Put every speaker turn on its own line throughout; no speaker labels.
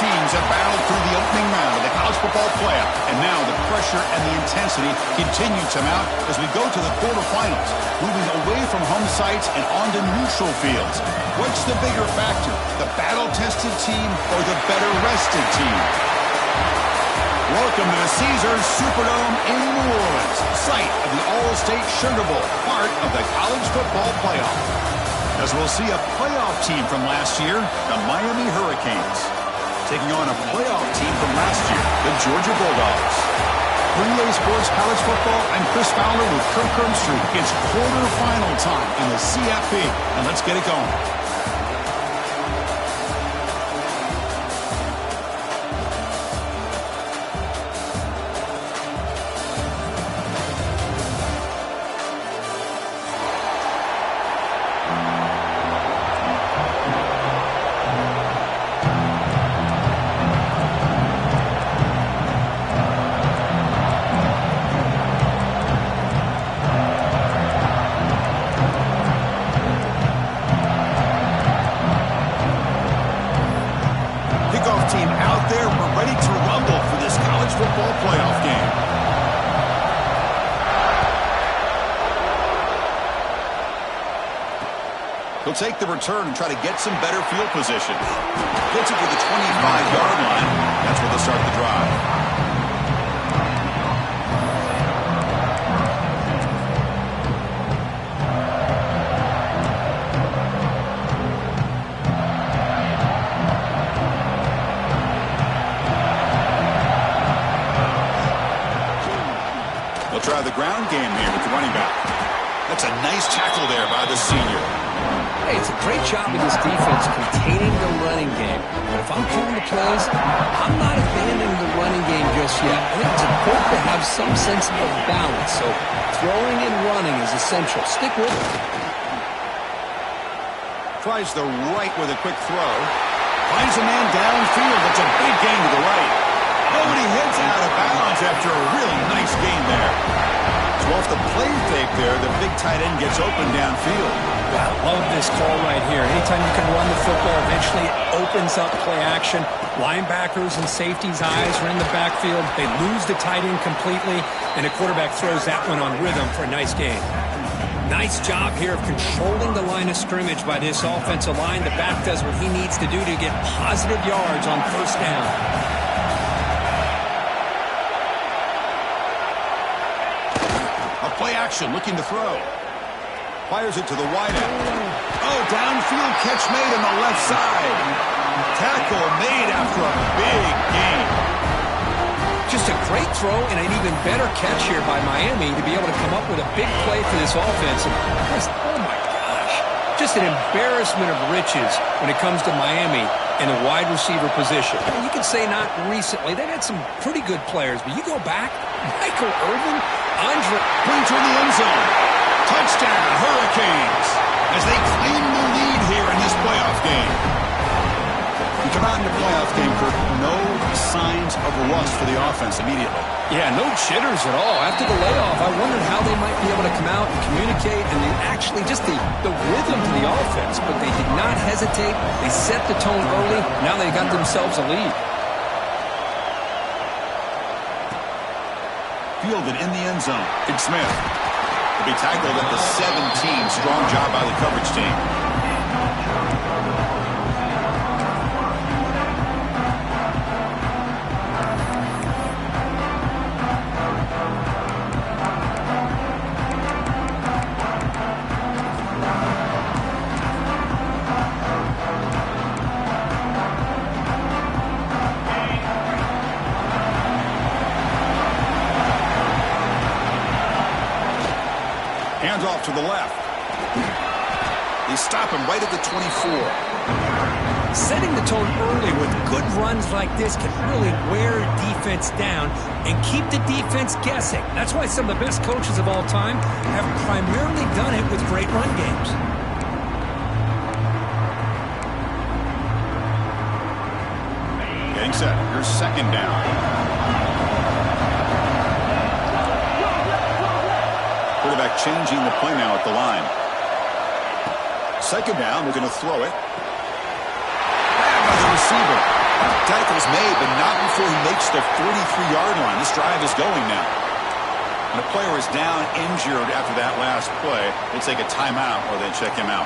teams have battled through the opening round of the college football playoff, and now the pressure and the intensity continue to mount as we go to the quarterfinals, moving away from home sites and onto neutral fields. What's the bigger factor, the battle-tested team or the better-rested team? Welcome to the Caesars Superdome in New Orleans, site of the All-State Sugar Bowl, part of the college football playoff. As we'll see a playoff team from last year, the Miami Hurricanes, taking on a playoff team from last year, the Georgia Bulldogs. Relay Sports College Football, I'm Chris Fowler with Kirk Herbstreit. It's quarterfinal time in the CFP, and let's get it going. Team out there, we're ready to rumble for this college football playoff game. He'll take the return and try to get some better field position. Gets it to the 25-yard line. That's where they'll start the drive. Try the ground game here with the running back. That's a nice tackle there by the senior.
Hey, it's a great job of this defense containing the running game. But if I'm calling the plays, I'm not abandoning the running game just yet. I think it's important to have some sense of balance. So throwing and running is essential. Stick with it.
Tries the right with a quick throw. Finds a man downfield. That's a big gain to the right. Oh, and he heads out of bounds after a really nice gain there. So off the play fake there, the big tight end gets open downfield.
Wow, love this call right here. Anytime you can run the football, eventually it opens up play action. Linebackers and safeties' eyes are in the backfield. They lose the tight end completely, and the quarterback throws that one on rhythm for a nice gain. Nice job here of controlling the line of scrimmage by this offensive line. The back does what he needs to do to get positive yards on first down.
Play action, looking to throw. Fires it to the wide end. Oh, downfield catch made on the left side. Tackle made after a big gain.
Just a great throw and an even better catch here by Miami to be able to come up with a big play for this offense. And oh my gosh, just an embarrassment of riches when it comes to Miami in the wide receiver position. You can say not recently. They've had some pretty good players, but you go back, Michael Irvin, Andre,
brings her in the end zone. Touchdown, Hurricanes, as they claim the lead here in this playoff game. We come out in the playoff game, Kirk, no signs of rust for the offense immediately.
Yeah, no jitters at all. After the layoff, I wondered how they might be able to come out and communicate and actually just the rhythm to the offense, but they did not hesitate. They set the tone early. Now they got themselves a lead.
Fielded in the end zone. Big Smith will be tackled at the 17. Strong job by the coverage team. Hands off to the left. They stop him right at the 24.
Setting the tone early with good runs like this can really wear defense down and keep the defense guessing. That's why some of the best coaches of all time have primarily done it with great run games.
Getting set. Here's second down. Quarterback changing the play now at the line. Second down, we're going to throw it. Back by the receiver. Tackle's made, but not before he makes the 43-yard line. This drive is going now. And a player is down injured after that last play. They take a timeout or they check him out.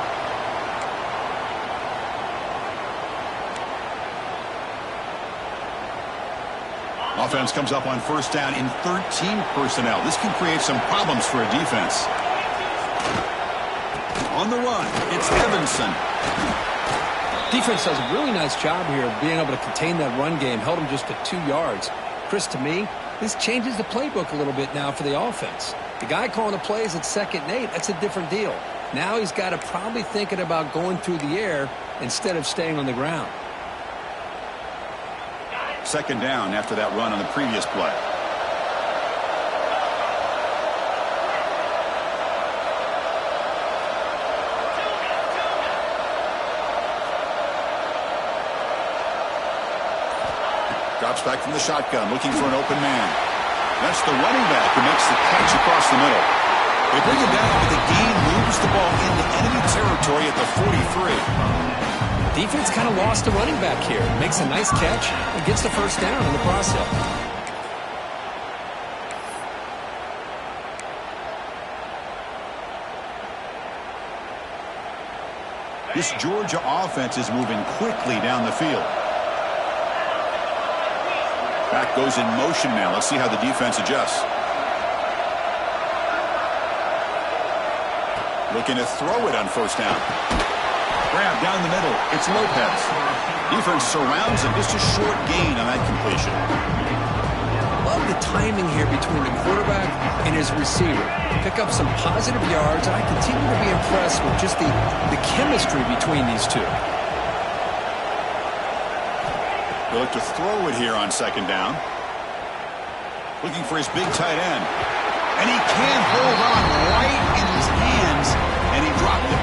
Offense comes up on first down in 13 personnel. This can create some problems for a defense. On the run, it's Evanson.
Defense does a really nice job here of being able to contain that run game. Held him just to 2 yards. Chris, to me, this changes the playbook a little bit now for the offense. The guy calling the plays at 2nd and 8, that's a different deal. Now he's got to probably thinking about going through the air instead of staying on the ground.
2nd down after that run on the previous play. Drops back from the shotgun, looking for an open man. That's the running back who makes the catch across the middle. They bring him down, but the gain moves the ball into enemy territory at the 43.
Defense kind of lost the running back here. Makes a nice catch and gets the first down in the process.
This Georgia offense is moving quickly down the field. Back goes in motion now. Let's see how the defense adjusts. Looking to throw it on first down. Grab down the middle. It's Lopez. Defense surrounds him. Just a short gain on that completion.
Love the timing here between the quarterback and his receiver. Pick up some positive yards, and I continue to be impressed with just the chemistry between these two.
They look to throw it here on 2nd down. Looking for his big tight end. And he can't hold on right in his hands, and he dropped it.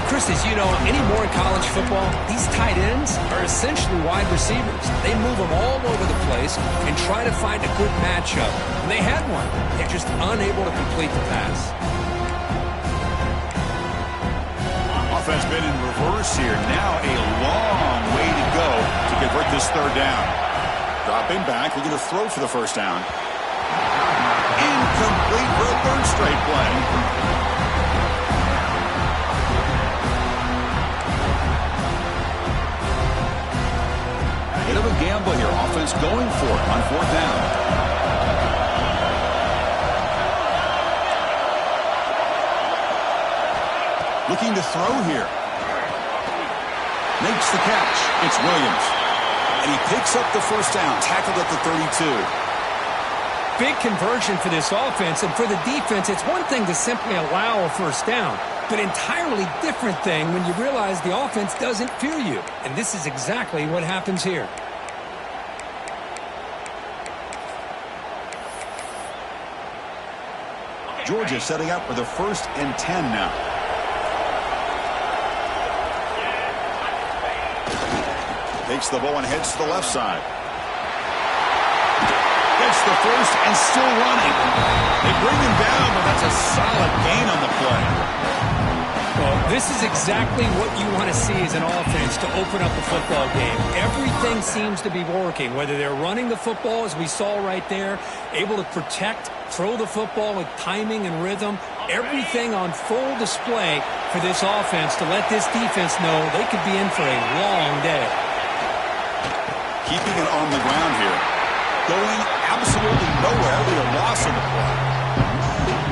Chris, as you know, anymore in college football, these tight ends are essentially wide receivers. They move them all over the place and try to find a good matchup. And they had one. They're just unable to complete the pass.
Offense been in reverse here. Now a long way to go to convert this 3rd down. Dropping back, looking to throw for the first down. Incomplete for a 3rd straight play. Bit of a gamble here. Offense going for it on 4th down. Looking to throw here. Makes the catch. It's Williams. And he picks up the first down. Tackled at the 32.
Big conversion for this offense, and for the defense, it's one thing to simply allow a first down, but entirely different thing when you realize the offense doesn't fear you. And this is exactly what happens here.
Georgia setting up for the 1st and 10 now. Takes the ball and heads to the left side. Gets the first and still running. They bring him down, but that's a solid gain on the play.
Well, this is exactly what you want to see as an offense to open up the football game. Everything seems to be working, whether they're running the football, as we saw right there, able to protect, throw the football with timing and rhythm. Everything on full display for this offense to let this defense know they could be in for a long day.
Keeping it on the ground here. Going absolutely nowhere with a loss on the play.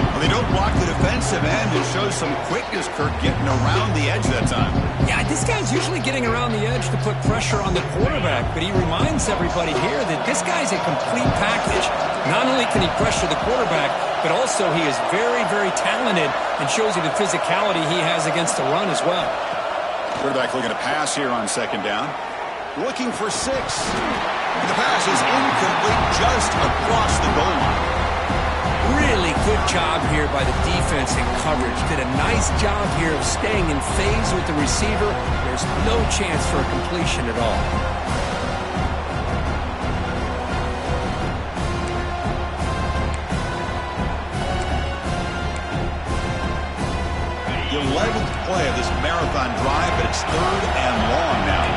Well, they don't block the defensive end. It shows some quickness, Kirk, getting around the edge that time.
Yeah, this guy's usually getting around the edge to put pressure on the quarterback, but he reminds everybody here that this guy's a complete package. Not only can he pressure the quarterback, but also he is very, very talented and shows you the physicality he has against the run as well.
Quarterback looking to pass here on 2nd down. Looking for 6. And the pass is incomplete just across the goal line.
Really good job here by the defense in coverage. Did a nice job here of staying in phase with the receiver. There's no chance for a completion at all.
The 11th play of this marathon drive, but it's 3rd and long now.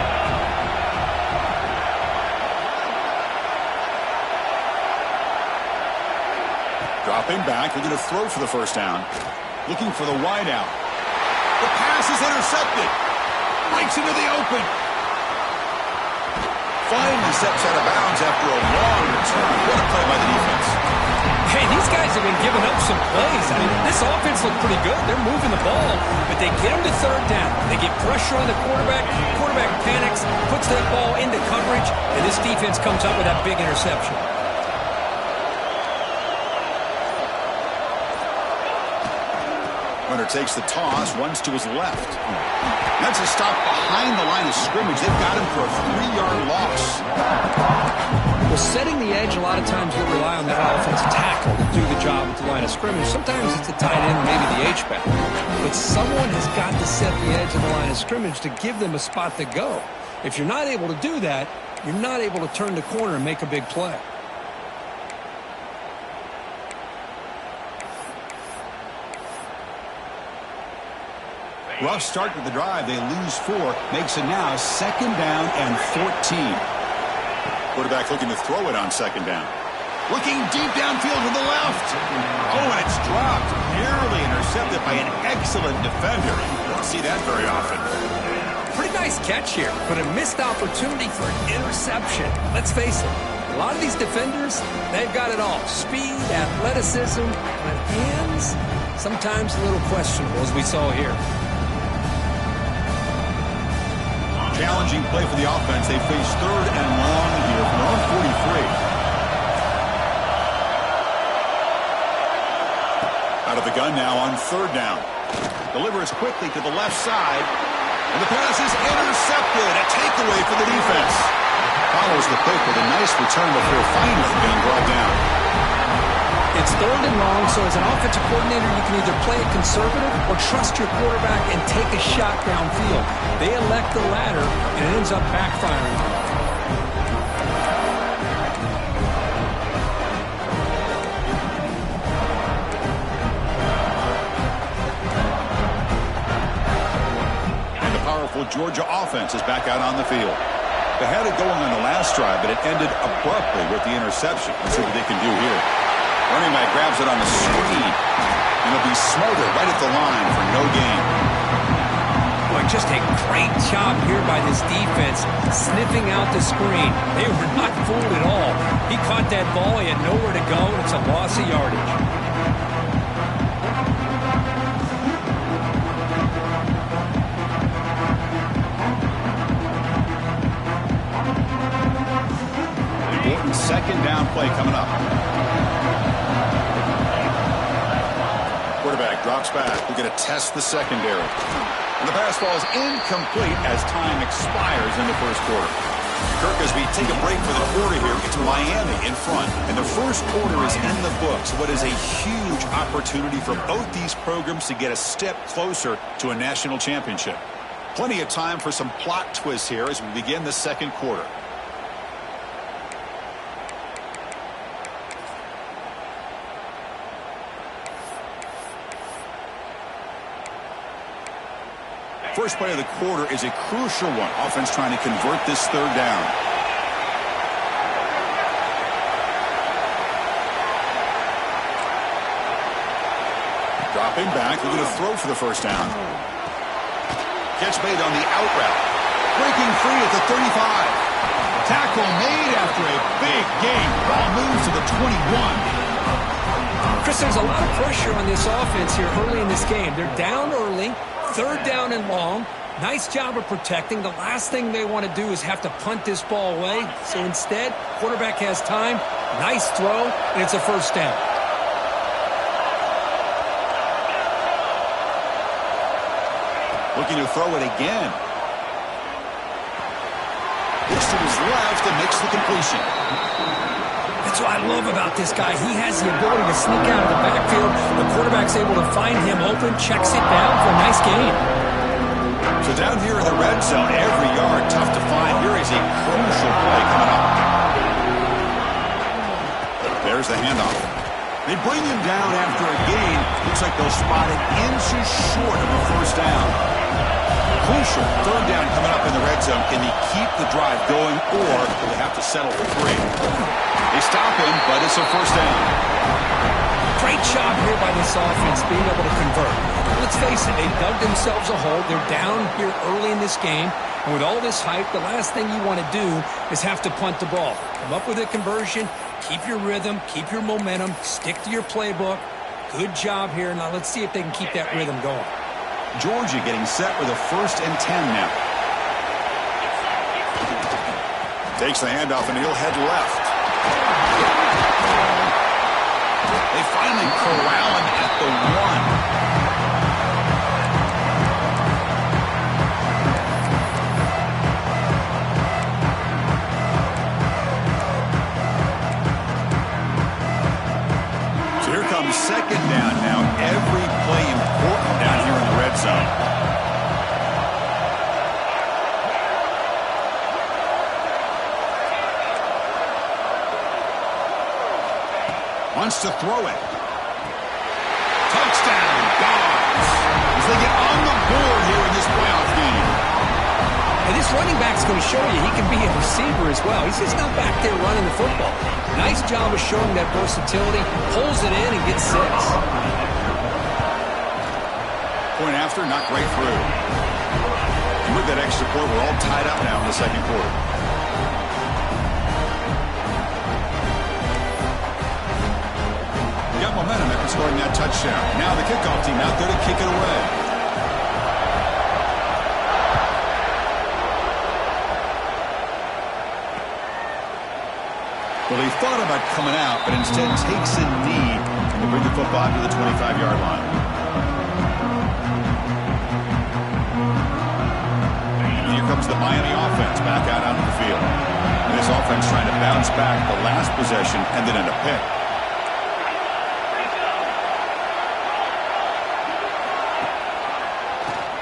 Dropping back, looking to throw for the first down. Looking for the wide out. The pass is intercepted. Breaks into the open. Finally steps out of bounds after a long return. What a play by the defense.
Hey, these guys have been giving up some plays. I mean, this offense looked pretty good. They're moving the ball, but they get them to third down. They get pressure on the quarterback. Quarterback panics, puts that ball into coverage, and this defense comes up with that big interception.
Runner takes the toss, runs to his left. That's a stop behind the line of scrimmage. They've got him for a 3-yard loss.
Well, setting the edge, a lot of times you'll rely on that offensive tackle to do the job at the line of scrimmage. Sometimes it's the tight end or maybe the H-back. But someone has got to set the edge of the line of scrimmage to give them a spot to go. If you're not able to do that, you're not able to turn the corner and make a big play.
Rough start to the drive. They lose 4. Makes it now 2nd down and 14. Quarterback looking to throw it on 2nd down. Looking deep downfield to the left. Oh, and it's dropped. Nearly intercepted by an excellent defender. You don't see that very often.
Pretty nice catch here, but a missed opportunity for an interception. Let's face it, a lot of these defenders, they've got it all. Speed, athleticism, but hands, sometimes a little questionable, as we saw here.
Challenging play for the offense. They face 3rd and long here from their own 43. Out of the gun now on 3rd down. Delivers quickly to the left side. And the pass is intercepted. A takeaway for the defense. Follows the pick with a nice return before finally being brought down.
It's 3rd and long, so as an offensive coordinator, you can either play it conservative or trust your quarterback and take a shot downfield. They elect the latter, and it ends up backfiring.
And the powerful Georgia offense is back out on the field. They had it going on the last drive, but it ended abruptly with the interception. Let's see what they can do here. Running back grabs it on the screen, and he'll be smothered right at the line for no gain.
Boy, just a great job here by this defense, sniffing out the screen. They were not fooled at all. He caught that ball, he had nowhere to go, and it's a loss of yardage.
Important 2nd down play coming up. Quarterback drops back. We're going to test the secondary. And the pass ball is incomplete as time expires in the first quarter. Kirk, as we take a break for the quarter here, it's Miami in front. And the first quarter is in the books. What is a huge opportunity for both these programs to get a step closer to a national championship. Plenty of time for some plot twists here as we begin the second quarter. First play of the quarter is a crucial one. Offense trying to convert this 3rd down. Dropping back, looking to throw for the first down. Catch made on the out route. Breaking free at the 35. Tackle made after a big gain. Ball moves to the 21.
Chris, there's a lot of pressure on this offense here early in this game. They're down early. 3rd down and long. Nice job of protecting. The last thing they want to do is have to punt this ball away. So instead, quarterback has time. Nice throw, and it's a first down.
Looking to throw it again. Looks to his left and makes the completion.
That's what I love about this guy. He has the ability to sneak out of the backfield. The quarterback's able to find him open, checks it down for a nice gain.
So down here in the red zone, every yard tough to find. Here is a crucial play coming up. There's the handoff. They bring him down after a gain. Looks like they'll spot it inches short of the first down. Crucial 3rd down coming up in the red zone. Can he keep the drive going, or will they have to settle for 3? They stop him, but it's a first down.
Great job here by this offense being able to convert. Let's face it, they dug themselves a hole. They're down here early in this game. And with all this hype, the last thing you want to do is have to punt the ball. Come up with a conversion, keep your rhythm, keep your momentum, stick to your playbook. Good job here. Now let's see if they can keep that rhythm going.
Georgia getting set with a 1st and 10 now. Takes the handoff and he'll head left. They finally corral him at the 1. So here comes 2nd down now. Every play important down here in the red zone. Wants to throw it. Touchdown, Dogs. As they get on the board here in this playoff game.
And this running back's going to show you he can be a receiver as well. He's just not back there running the football. Nice job of showing that versatility. Pulls it in and gets 6.
Point after, not great through. And with that extra point, we're all tied up now in the 2nd quarter. Got momentum after scoring that touchdown. Now the kickoff team out there to kick it away. Well, he thought about coming out, but instead takes a knee to bring the football to the 25-yard line. And here comes the Miami offense back out onto the field. And this offense trying to bounce back. The last possession ended in a pick.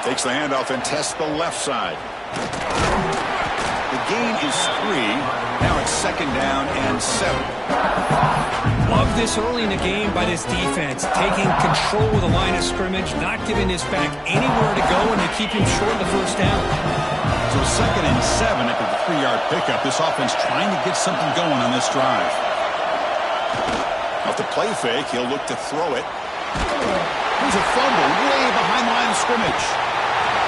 Takes the handoff and tests the left side. The gain is 3. Now it's 2nd down and 7.
Love this early in the game by this defense. Taking control of the line of scrimmage, not giving this back anywhere to go, and they keep him short of the 1st down.
So 2nd and 7 after the 3-yard pickup. This offense trying to get something going on this drive. Off the play fake, he'll look to throw it. There's a fumble way behind the line of scrimmage.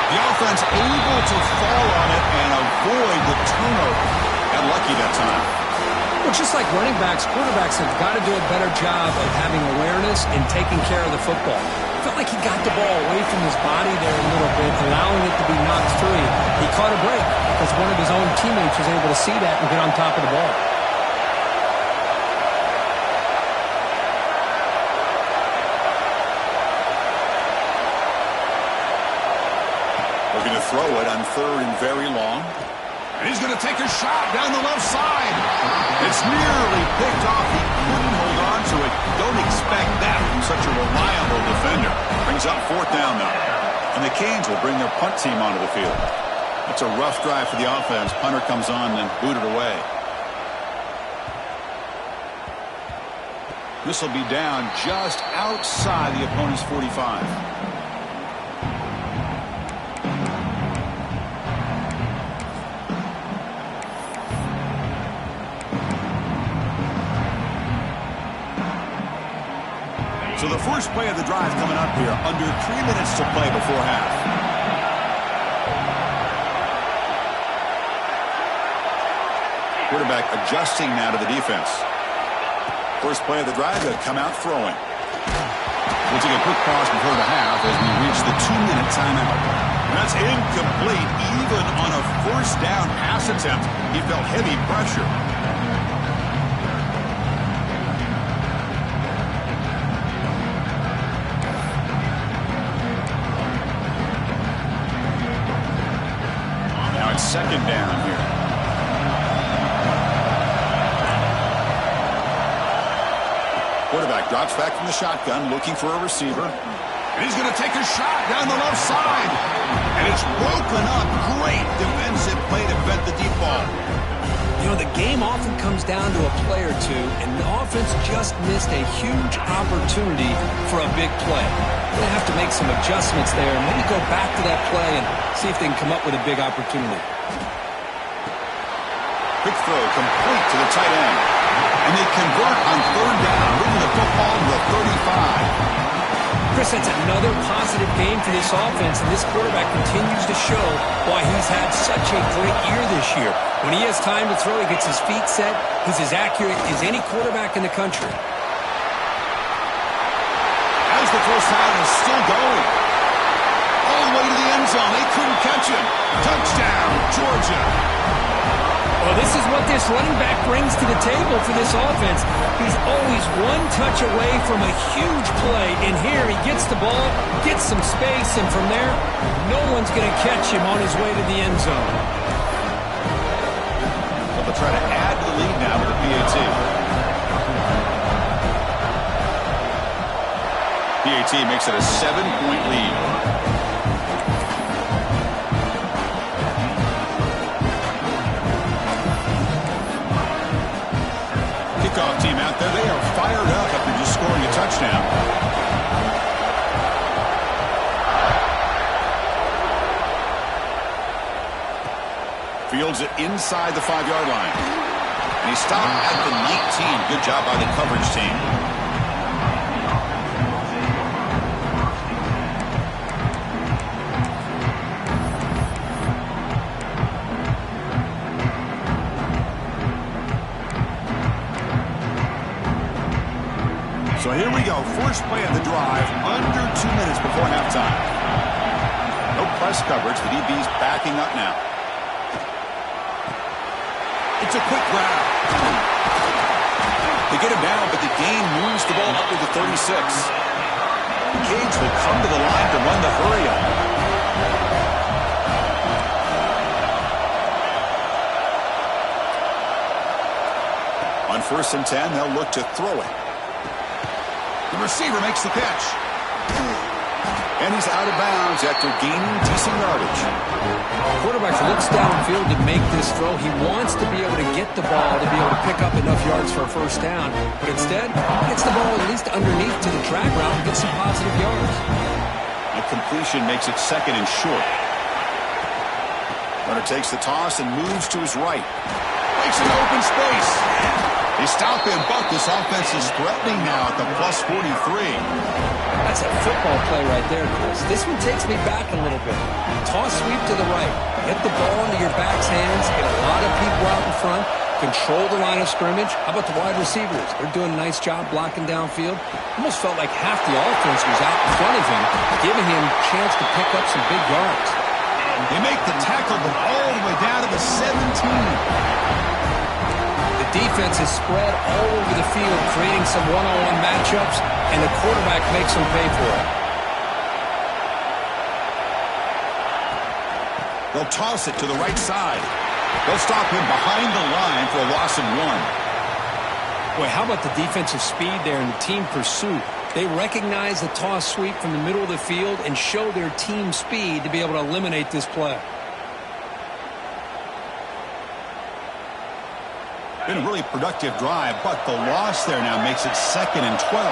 The offense able to fall on it and avoid the turnover. Got lucky that time.
Well, just like running backs, quarterbacks have got to do a better job of having awareness and taking care of the football. Felt like he got the ball away from his body there a little bit, allowing it to be knocked free. He caught a break because one of his own teammates was able to see that and get on top of the ball.
Looking to throw it on 3rd and very long. And he's going to take a shot down the left side. It's nearly picked off. He couldn't hold on to it. Don't expect that from such a reliable defender. Brings up 4th down, though. And the Canes will bring their punt team onto the field. That's a rough drive for the offense. Punter comes on and booted away. This will be down just outside the opponent's 45. So the first play of the drive coming up here, under 3 minutes to play before half. Quarterback adjusting now to the defense. First play of the drive, they'll come out throwing. We'll take a quick pause before the half as we reach the 2-minute timeout. That's incomplete. Even on a 1st down pass attempt, he felt heavy pressure. Now it's 2nd down here. Quarterback drops back from the shotgun, looking for a receiver. And he's going to take a shot down the left side. And it's broken up. Great defensive play to prevent the deep ball.
You know, the game often comes down to a play or two, and the offense just missed a huge opportunity for a big play. They're going to have to make some adjustments there, and maybe go back to that play and see if they can come up with a big opportunity.
Quick throw complete to the tight end. And they convert on 3rd down, moving the football to the 35
Chris, that's another positive game for this offense, and this quarterback continues to show why he's had such a great year this year. When he has time to throw, he gets his feet set. He's as accurate as any quarterback in the country.
As the first down is still going. All the way to the end zone. They couldn't catch him. Touchdown, Georgia.
Well, this is what this running back brings to the table for this offense. He's always one touch away from a huge play. And here he gets the ball, gets some space, and from there, no one's going to catch him on his way to the end zone.
Well, they'll try to add to the lead now with the PAT. PAT makes it a 7-point lead. Kickoff team out there. They are fired up after just scoring a touchdown. Fields it inside the 5-yard line. And he stopped at the 19. Good job by the coverage team. So here we go. First play of the drive, under 2 minutes before halftime. No press coverage. The DB's backing up now. It's a quick grab. They get him down, but the gain moves the ball up to the 36. Cage will come to the line to run the hurry up. On 1st and 10, they'll look to throw it. The receiver makes the catch. And he's out of bounds after gaining decent yardage.
The quarterback looks downfield to make this throw. He wants to be able to get the ball to be able to pick up enough yards for a first down. But instead, he gets the ball at least underneath to the drag route and gets some positive yards.
A completion makes it 2nd and short. Runner takes the toss and moves to his right. Makes an open space. They stop him, but this offense is threatening now at the plus 43.
That's a football play right there, Chris. This one takes me back a little bit. Toss sweep to the right. Get the ball into your back's hands. Get a lot of people out in front. Control the line of scrimmage. How about the wide receivers? They're doing a nice job blocking downfield. Almost felt like half the offense was out in front of him, giving him a chance to pick up some big yards.
They make the tackle, but all the way down to the 17.
The defense is spread all over the field, creating some one-on-one matchups, and the quarterback makes them pay for it.
They'll toss it to the right side. They'll stop him behind the line for a loss of 1.
Boy, how about the defensive speed there and the team pursuit? They recognize the toss sweep from the middle of the field and show their team speed to be able to eliminate this play.
Been a really productive drive, but the loss there now makes it 2nd and 12.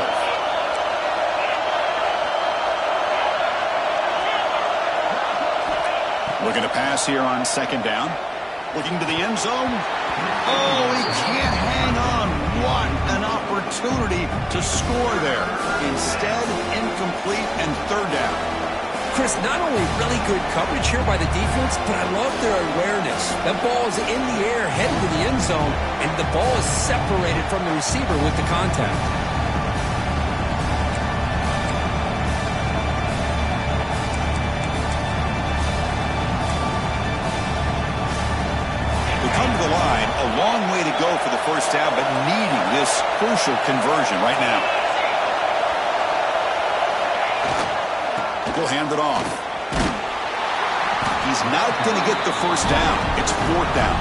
Looking to pass here on 2nd down. Looking to the end zone. Oh, he can't hang on. What an opportunity to score there. Instead, incomplete and 3rd down.
Chris, not only really good coverage here by the defense, but I love their awareness. That ball is in the air, headed to the end zone, and the ball is separated from the receiver with the contact.
They come to the line, a long way to go for the first down, but needing this crucial conversion right now. He'll hand it off. He's not going to get the first down. It's 4th down.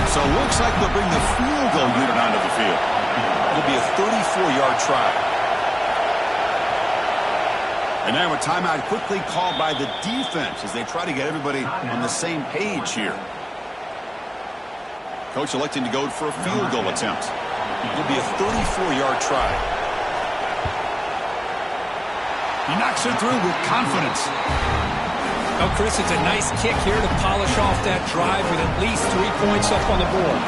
So it looks like they'll bring the field goal unit onto the field. It'll be a 34-yard try. And now a timeout quickly called by the defense as they try to get everybody on the same page here. Coach electing to go for a field goal attempt. It'll be a 34-yard try. He knocks it through with confidence.
Oh, Chris, it's a nice kick here to polish off that drive with at least 3 points up on the board.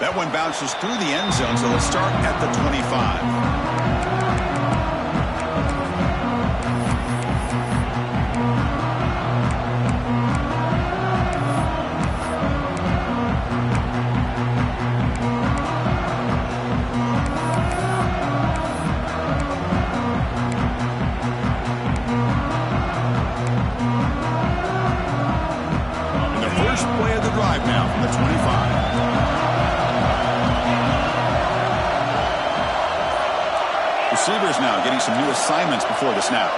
That one bounces through the end zone, so let's start at the 25. Now from the 25. Receivers now getting some new assignments before the snap.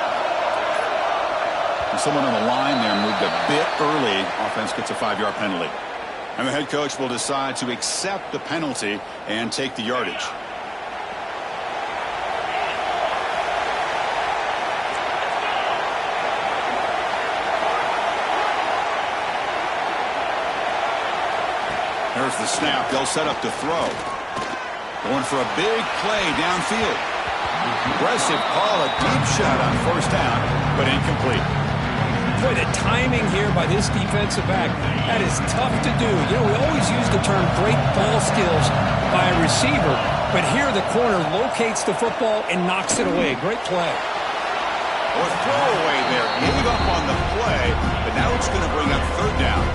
And someone on the line there moved a bit early. Offense gets a 5-yard penalty. And the head coach will decide to accept the penalty and take the yardage. There's the snap. They'll set up to throw. Going for a big play downfield. Aggressive call, a deep shot on first down, but incomplete.
Boy, the timing here by this defensive back, that is tough to do. You know, we always use the term great ball skills by a receiver, but here the corner locates the football and knocks it away. Great play.
Or throwaway there. Gave up on the play, but now it's going to bring up third down.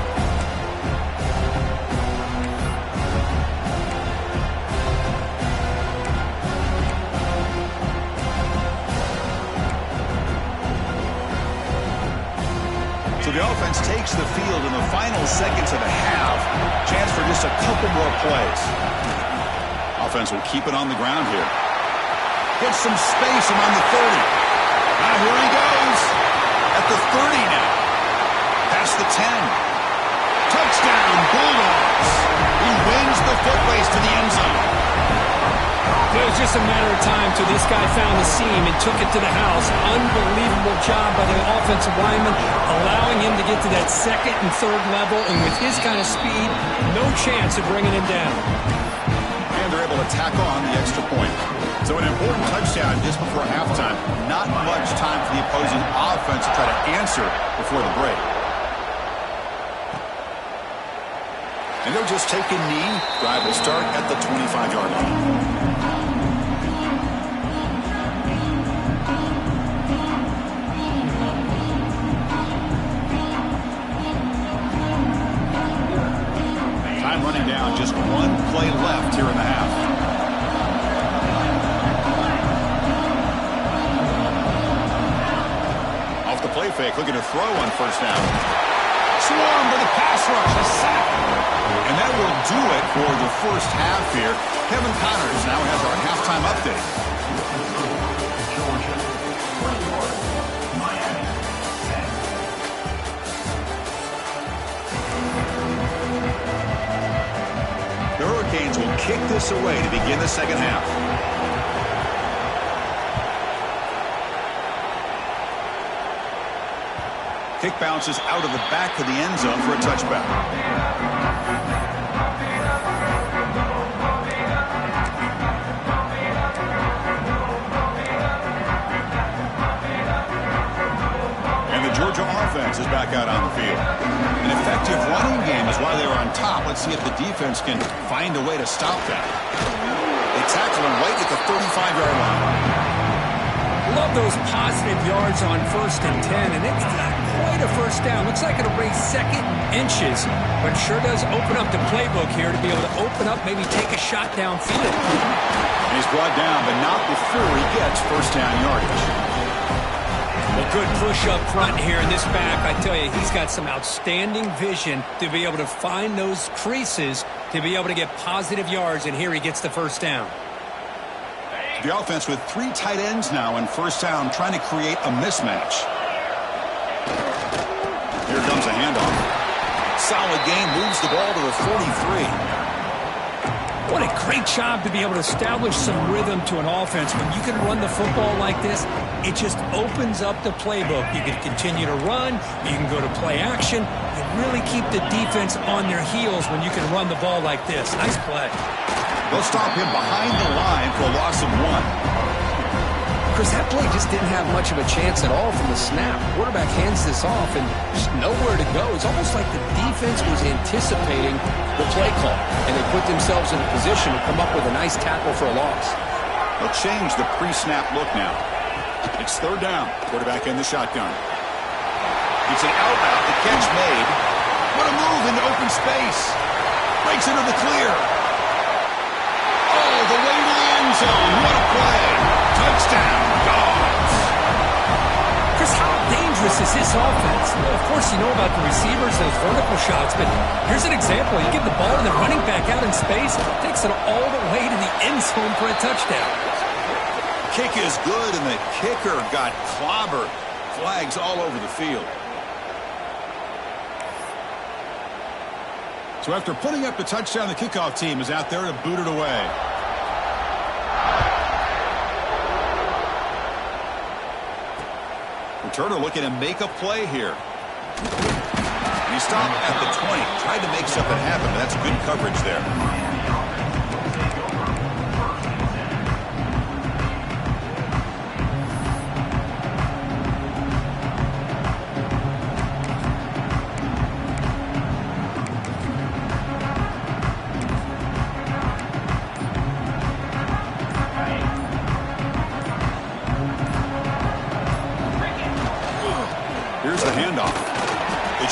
So the offense takes the field in the final seconds of the half. Chance for just a couple more plays. Offense will keep it on the ground here. Gets some space around the 30. Now here he goes. At the 30 now. Past the 10. Touchdown, Bulldogs. He wins the foot race to the end zone.
It was just a matter of time till this guy found the seam and took it to the house. Unbelievable job by the offensive lineman, allowing him to get to that second and third level, and with his kind of speed, no chance of bringing him down.
And they're able to tack on the extra point. So an important touchdown just before halftime. Not much time for the opposing offense to try to answer before the break. And they'll just take a knee. Drive will start at the 25-yard line. Running down, just one play left here in the half. Off the play fake, looking to throw on first down. Swarm for the pass rush, a sack. And that will do it for the first half here. Kevin Connors now has our halftime update. The Hurricanes will kick this away to begin the second half. Kick bounces out of the back of the end zone for a touchback. And the Georgia offense is back out on the field. An effective running game is why they were on top. Let's see if the defense can find a way to stop that. They tackle him right at the 35-yard line.
Love those positive yards on 1st and 10, and it's not quite a first down. Looks like it'll bring second inches, but sure does open up the playbook here to be able to open up, maybe take a shot downfield.
And he's brought down, but not before he gets first down yardage.
Well, good push up front here in this back. I tell you, he's got some outstanding vision to be able to find those creases to be able to get positive yards, and here he gets the first down.
The offense with 3 tight ends now in first down, trying to create a mismatch. Here comes a handoff. Solid game, moves the ball to the 43.
What a great job to be able to establish some rhythm to an offense. When you can run the football like this, it just opens up the playbook. You can continue to run. You can go to play action. You really keep the defense on their heels when you can run the ball like this. Nice play.
They'll stop him behind the line for a loss of 1.
Chris, that play just didn't have much of a chance at all from the snap. Quarterback hands this off and just nowhere to go. It's almost like the defense was anticipating the play call, and they put themselves in a position to come up with a nice tackle for a loss.
They'll change the pre-snap look now. It's third down. Quarterback in the shotgun. It's an out route. The catch made. What a move into open space. Breaks into the clear. Oh, the way to the end zone. What a play. Touchdown, Dogs.
Chris, how dangerous is this offense? Well, of course, you know about the receivers, those vertical shots, but here's an example. You give the ball to the running back out in space, takes it all the way to the end zone for a touchdown.
Kick is good, and the kicker got clobbered. Flags all over the field. So after putting up the touchdown, the kickoff team is out there to boot it away. Returner looking to make a play here. He stopped at the 20. Tried to make something happen, but that's good coverage there.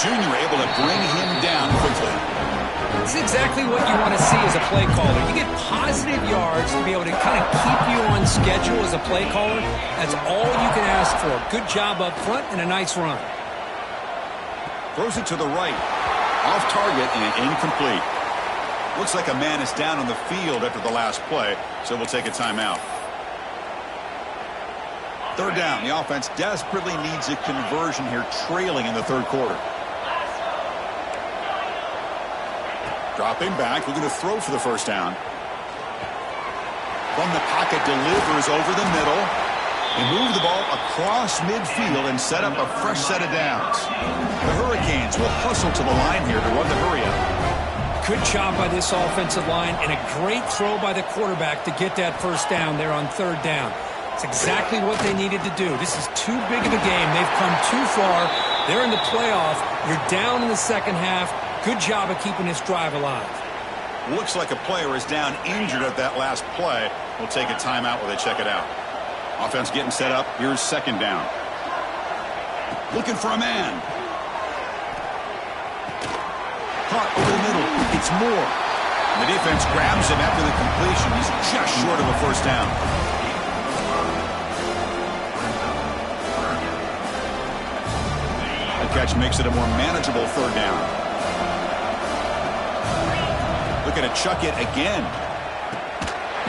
Junior able to bring him down quickly.
This is exactly what you want to see as a play caller. You get positive yards to be able to kind of keep you on schedule as a play caller. That's all you can ask for. Good job up front and a nice run.
Throws it to the right. Off target and incomplete. Looks like a man is down on the field after the last play, so we'll take a timeout. Third down. The offense desperately needs a conversion here, trailing in the third quarter. Dropping back, looking to throw for the first down. From the pocket, delivers over the middle. They move the ball across midfield and set up a fresh set of downs. The Hurricanes will hustle to the line here to run the hurry-up.
Good job by this offensive line, and a great throw by the quarterback to get that first down there on third down. It's exactly what they needed to do. This is too big of a game. They've come too far. They're in the playoff. You're down in the second half. Good job of keeping this drive alive.
Looks like a player is down injured at that last play. We'll take a timeout while they check it out. Offense getting set up. Here's second down. Looking for a man. Caught over the middle. It's Moore. And the defense grabs him after the completion. He's just short of a first down. The catch makes it a more manageable third down. Looking to chuck it again.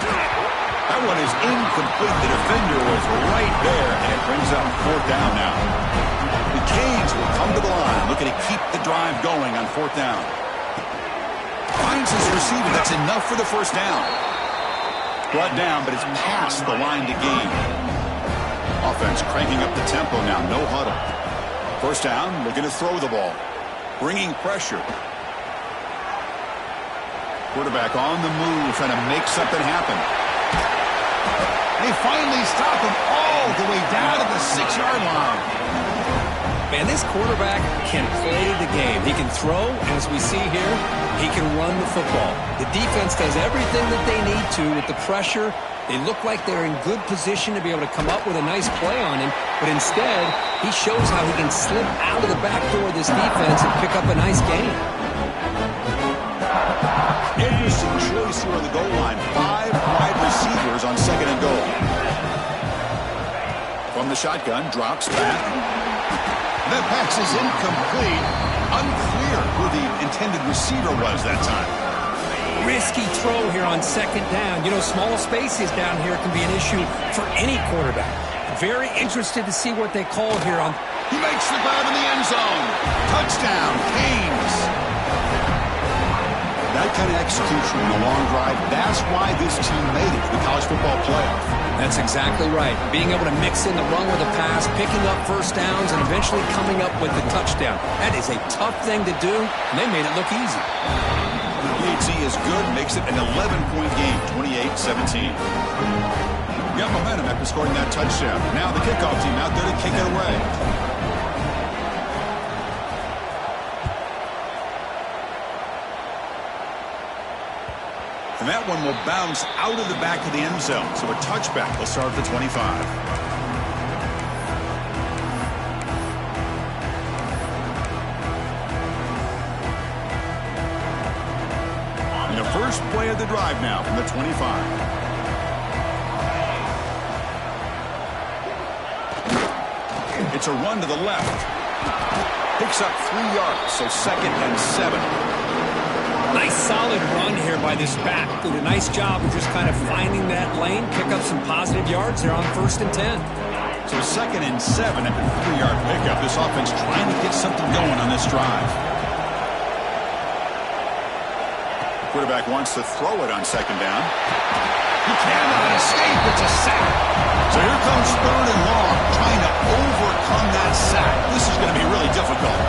That one is incomplete. The defender was right there, and it brings up fourth down now. The Canes will come to the line, looking to keep the drive going on fourth down. Finds his receiver. That's enough for the first down. Brought down, but it's past the line to gain. Offense cranking up the tempo now. No huddle. First down, looking to throw the ball. Bringing pressure. Quarterback on the move, trying to make something happen. They finally stop him all the way down to the 6-yard line.
Man, this quarterback can play the game. He can throw, and as we see here, he can run the football. The defense does everything that they need to with the pressure. They look like they're in good position to be able to come up with a nice play on him, but instead, he shows how he can slip out of the back door of this defense and pick up a nice gain.
Interesting choice here on the goal line. 5 wide receivers on second and goal. From the shotgun, drops back. That pass is incomplete. Unclear who the intended receiver was that time.
Risky throw here on second down. You know, small spaces down here can be an issue for any quarterback. Very interested to see what they call here on.
He makes the grab in the end zone. Touchdown, Canes. That kind of execution in a long drive, that's why this team made it to the college football playoff.
That's exactly right. Being able to mix in the run with a pass, picking up first downs, and eventually coming up with the touchdown. That is a tough thing to do, and they made it look easy.
PHC is good, makes it an 11-point game, 28-17. got momentum after scoring that touchdown. Now the kickoff team out there to kick it away. And that one will bounce out of the back of the end zone. So a touchback will start at the 25. And the first play of the drive now from the 25. It's a run to the left. Picks up 3 yards, so 2nd and 7.
Nice solid run here by this back. Did a nice job of just kind of finding that lane, pick up some positive yards there on 1st and 10.
So 2nd and 7 after 3-yard pickup. This offense trying to get something going on this drive. The quarterback wants to throw it on 2nd down. He cannot escape. It's a sack. So here comes 3rd and long, trying to overcome that sack. This is going to be really difficult.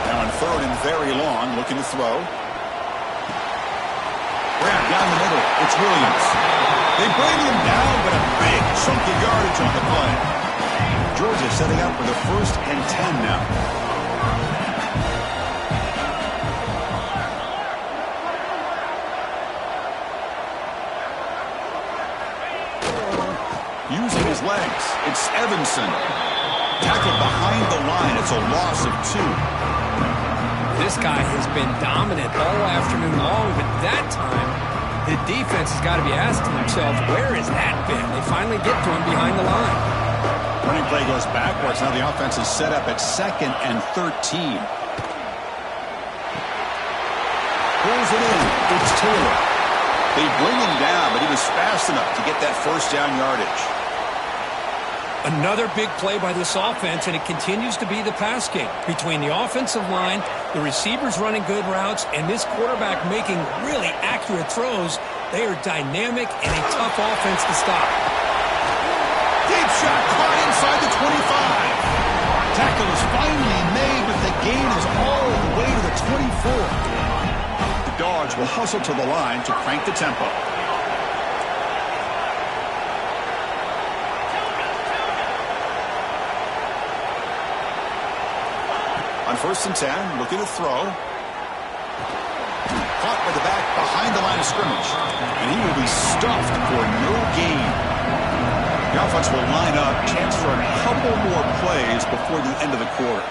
Now on 3rd and very long, looking to throw. Grab down the middle. It's Williams. They bring him down, but a big chunk of yardage on the play. Georgia setting up for the 1st and 10 now. Using his legs, it's Evanson. Tackled behind the line. It's a loss of 2.
This guy has been dominant all afternoon long, but that time, the defense has got to be asking themselves, where has that been? They finally get to him behind the line.
Running play goes backwards. Now the offense is set up at 2nd and 13. Pulls it in. It's Taylor. They bring him down, but he was fast enough to get that 1st down yardage.
Another big play by this offense, and it continues to be the pass game. Between the offensive line, the receivers running good routes, and this quarterback making really accurate throws, they are dynamic and a tough offense to stop.
Deep shot caught inside the 25. Tackle is finally made, but the gain is all the way to the 24. The Dogs will hustle to the line to crank the tempo. On 1st and 10, looking to throw. Caught by the back behind the line of scrimmage. And he will be stuffed for no gain. The offense will line up. Chance for a couple more plays before the end of the quarter.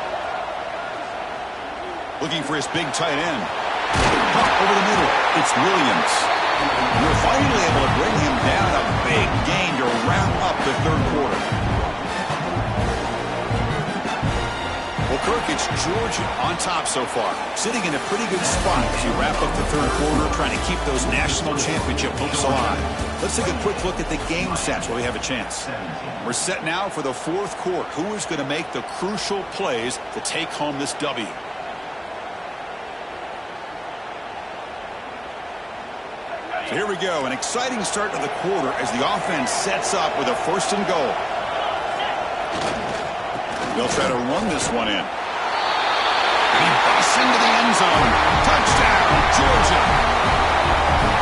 Looking for his big tight end. Caught over the middle. It's Williams. We're finally able to bring him down. A big gain to wrap up the 3rd quarter. Well, Kirk, it's Georgia on top so far. Sitting in a pretty good spot as you wrap up the 3rd quarter, trying to keep those national championship hopes alive. Let's take a quick look at the game stats while we have a chance. We're set now for the 4th quarter. Who is going to make the crucial plays to take home this W? So here we go. An exciting start to the quarter as the offense sets up with a 1st and goal. They'll try to run this one in. He busts into the end zone. Touchdown, Georgia.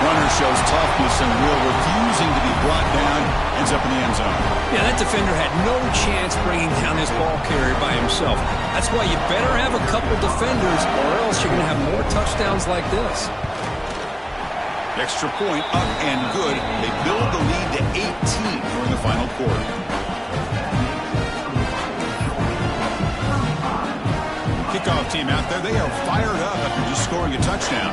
Runner shows toughness and will, refusing to be brought down. Ends up in the end zone.
Yeah, that defender had no chance bringing down this ball carrier by himself. That's why you better have a couple defenders, or else you're going to have more touchdowns like this.
Extra point up and good. They build the lead to 18 during the final quarter. Kickoff team out there, they are fired up after just scoring a touchdown.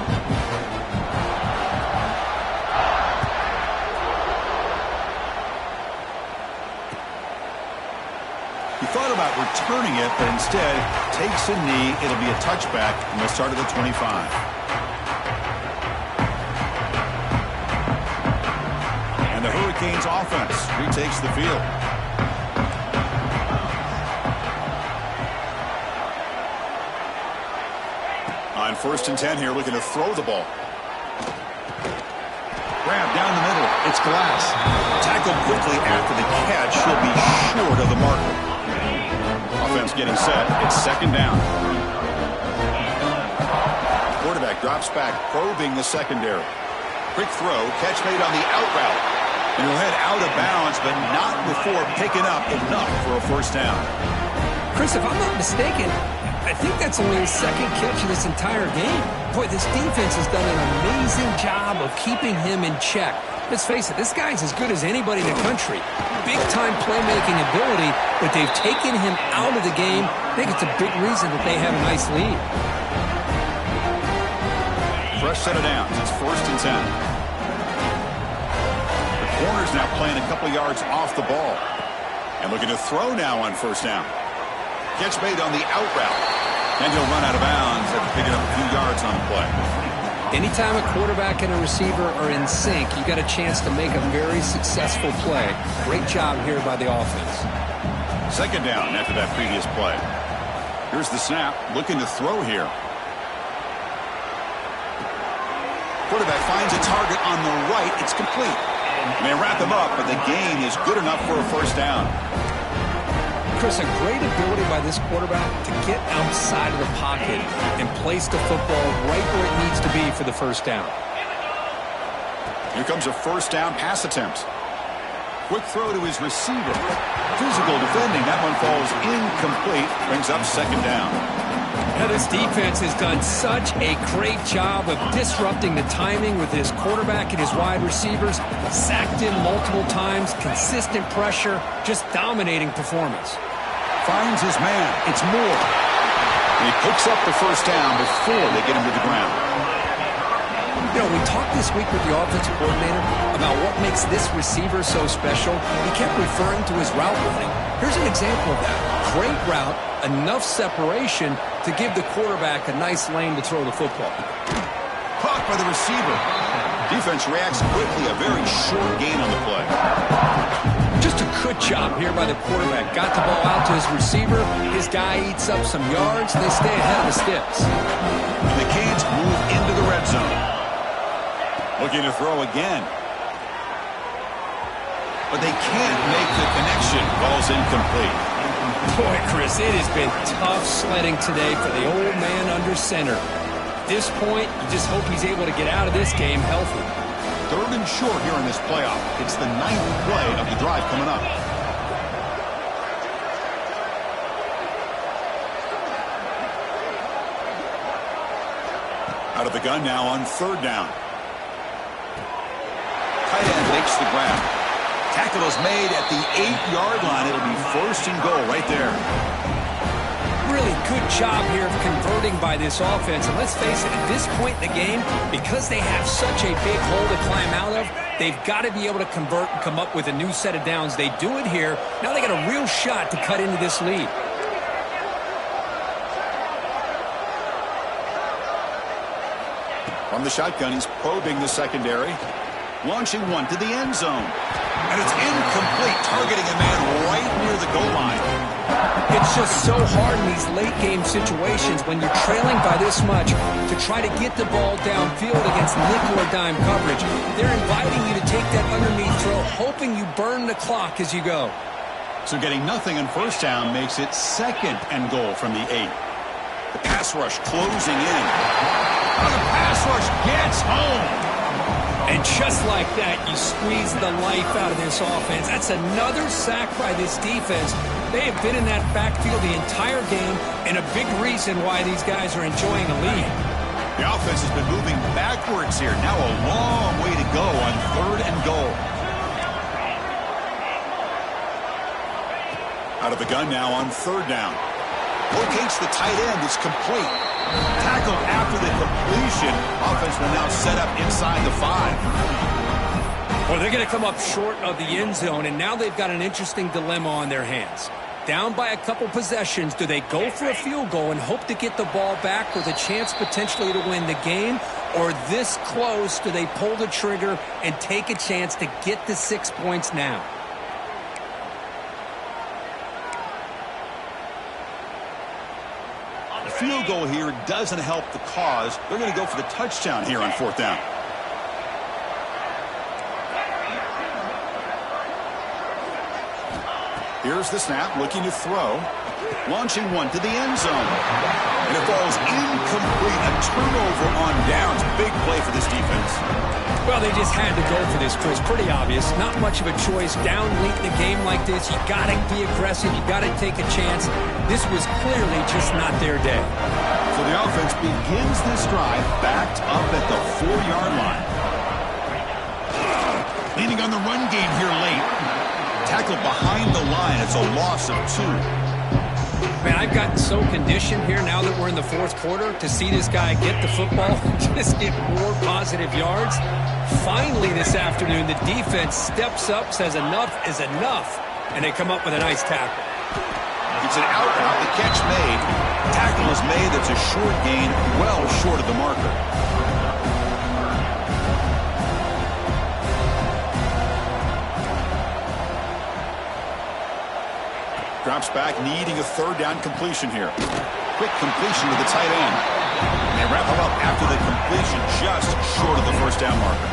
He thought about returning it, but instead takes a knee. It'll be a touchback from the start of the 25. And the Hurricanes offense retakes the field. On 1st and 10 here, looking to throw the ball. Grab down the middle. It's Glass. Tackled quickly after the catch. He'll be short of the marker. Offense getting set. It's 2nd down. Quarterback drops back, probing the secondary. Quick throw. Catch made on the out route. And he'll head out of bounds, but not before picking up enough for a first down.
Chris, if I'm not mistaken, I think that's only his second catch of this entire game. Boy, this defense has done an amazing job of keeping him in check. Let's face it, this guy's as good as anybody in the country. Big-time playmaking ability, but they've taken him out of the game. I think it's a big reason that they have a nice lead.
Fresh set of downs. It's 1st and 10. The corner's now playing a couple yards off the ball. And looking to throw now on 1st down. Catch made on the out route. And he'll run out of bounds after picking up a few yards on the play.
Anytime a quarterback and a receiver are in sync, you got a chance to make a very successful play. Great job here by the offense.
2nd down after that previous play. Here's the snap, looking to throw here. Quarterback finds a target on the right. It's complete. And they wrap him up, but the gain is good enough for a 1st down.
Chris, a great ability by this quarterback to get outside of the pocket and place the football right where it needs to be for the 1st down.
Here comes a 1st down pass attempt. Quick throw to his receiver. Physical defending. That one falls incomplete. Brings up 2nd down.
Now, this defense has done such a great job of disrupting the timing with his quarterback and his wide receivers. Sacked him multiple times. Consistent pressure. Just dominating performance.
Finds his man. It's Moore. And he picks up the 1st down before they get him to the ground.
You know, we talked this week with the offensive coordinator about what makes this receiver so special. He kept referring to his route running. Here's an example of that. Great route, enough separation to give the quarterback a nice lane to throw the football.
Caught by the receiver. Defense reacts quickly. A very short gain on the play.
Just a good job here by the quarterback. Got the ball out to his receiver. His guy eats up some yards. They stay ahead of the sticks.
And the Canes move into the red zone. Looking to throw again. But they can't make the connection. Ball's incomplete.
Boy, Chris, it has been tough sledding today for the old man under center. At this point, you just hope he's able to get out of this game healthy.
3rd and short here in this playoff. It's the 9th play of the drive coming up. Out of the gun now on 3rd down. Tight end makes the grab. Tackle is made at the 8-yard line. It'll be 1st and goal right there.
Really good job here of converting by this offense. And let's face it, at this point in the game, because they have such a big hole to climb out of, they've got to be able to convert and come up with a new set of downs. They do it here. Now they got a real shot to cut into this lead.
From the shotgun, he's probing the secondary. Launching one to the end zone. And it's incomplete, targeting a man right near the goal line.
It's just so hard in these late-game situations when you're trailing by this much to try to get the ball downfield against nickel or dime coverage. They're inviting you to take that underneath throw, hoping you burn the clock as you go.
So getting nothing on 1st down makes it 2nd and goal from the 8. The pass rush closing in. Oh, the pass rush gets home.
And just like that, you squeeze the life out of this offense. That's another sack by this defense. They have been in that backfield the entire game, and a big reason why these guys are enjoying a lead.
The offense has been moving backwards here. Now a long way to go on 3rd and goal. Out of the gun now on 3rd down. Locates the tight end. It's complete. Tackle after the completion. Offense will now set up inside the 5.
Well, they're going to come up short of the end zone, and now they've got an interesting dilemma on their hands. Down by a couple possessions, do they go for a field goal and hope to get the ball back with a chance potentially to win the game? Or this close, do they pull the trigger and take a chance to get the 6 points now?
Field goal here doesn't help the cause. They're going to go for the touchdown here on 4th down. Here's the snap, looking to throw. Launching one to the end zone. And it falls incomplete. A turnover on downs. Big play for this defense.
Well, they just had to go for this, Chris. Pretty obvious. Not much of a choice. Down late in a game like this, you got to be aggressive. You got to take a chance. This was clearly just not their day.
So the offense begins this drive backed up at the 4-yard line. Leaning on the run game here late. Tackled behind the line. It's a loss of 2.
Man, I've gotten so conditioned here now that we're in the fourth quarter to see this guy get the football and just get more positive yards. Finally this afternoon, the defense steps up, says enough is enough, and they come up with a nice tackle.
It's an out route. The catch made. Tackle is made. That's a short gain, well short of the marker. Drops back, needing a third down completion here. Quick completion to the tight end. And they wrap him up after the completion, just short of the first down marker.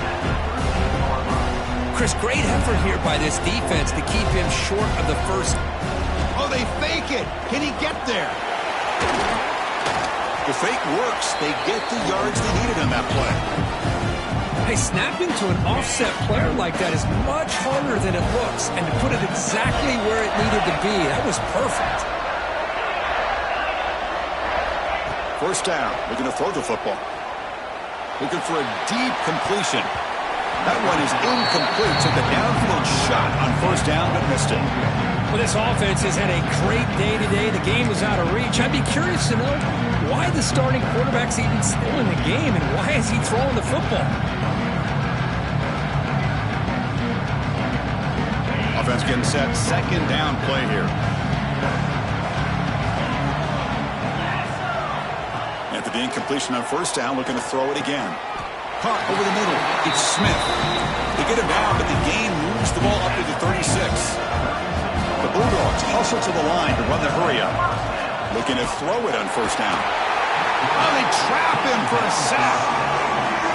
Chris, great effort here by this defense to keep him short of the first.
Oh, they fake it. Can he get there? The fake works. They get the yards they needed on that play.
Hey, snapping to an offset player like that is much harder than it looks, and to put it exactly where it needed to be, that was perfect.
First down, looking to throw the football. Looking for a deep completion. That one is incomplete. Took a downfield shot on first down, but missed it.
Well, this offense has had a great day today. The game was out of reach. I'd be curious to know why the starting quarterback's even still in the game, and why is he throwing the football?
Offense getting set. Second down play here. After the incompletion on first down, looking to throw it again. Caught over the middle. It's Smith. They get him down, but the gain moves the ball up to the 36. The Bulldogs hustle to the line to run the hurry up. Looking to throw it on first down. Oh, they trap him for a sack.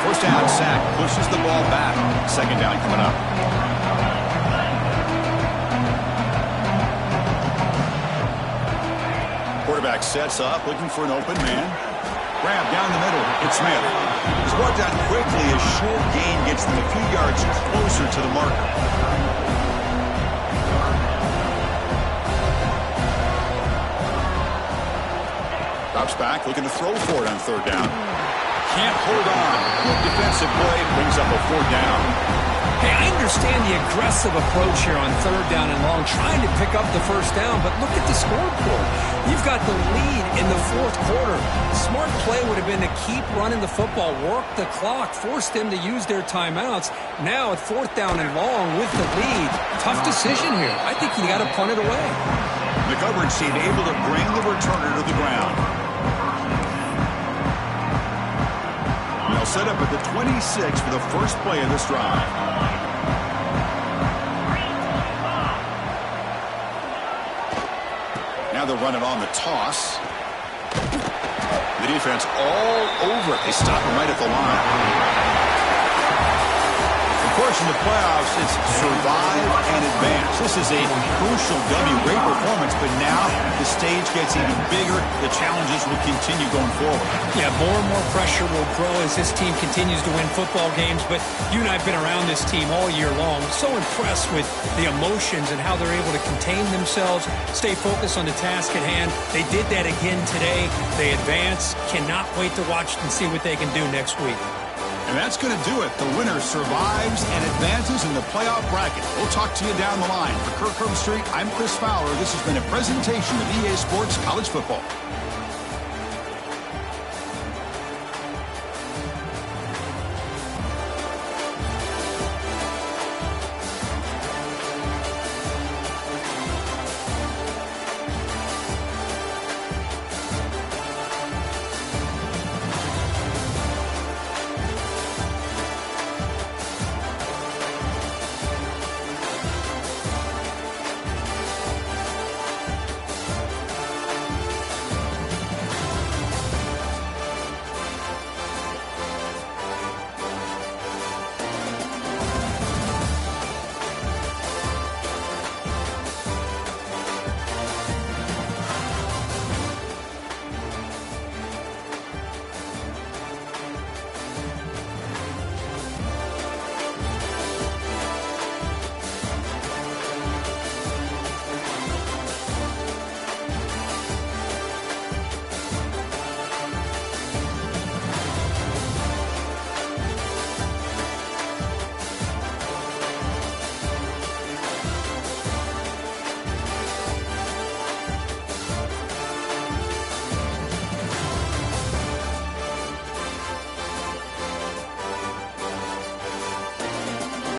First down sack. Pushes the ball back. Second down coming up. Quarterback sets up, looking for an open man. Grab down the middle. It's Smith. He's brought down quickly as short gain gets them a few yards closer to the marker. Drops back, looking to throw for it on third down. Can't hold on. Good defensive play, brings up a fourth down.
Hey, I understand the aggressive approach here on third down and long, trying to pick up the first down, but look at the scoreboard. You've got the lead in the fourth quarter. Smart play would have been to keep running the football, work the clock, force them to use their timeouts. Now at fourth down and long with the lead, tough decision here. I think you got to punt it away.
The coverage team able to bring the returner to the ground. They'll set up at the 26 for the first play of this drive. Now they're running on the toss. The defense all over it. They stop him right at the line. Of course, in the playoffs, it's survive and advance. This is a crucial W. Great performance, but now the stage gets even bigger. The challenges will continue going forward.
Yeah, more and more pressure will grow as this team continues to win football games, but you and I have been around this team all year long. So impressed with the emotions and how they're able to contain themselves, stay focused on the task at hand. They did that again today. They advance. Cannot wait to watch and see what they can do next week.
And that's going to do it. The winner survives and advances in the playoff bracket. We'll talk to you down the line. For Kirk Herbstreit, I'm Chris Fowler. This has been a presentation of EA Sports College Football.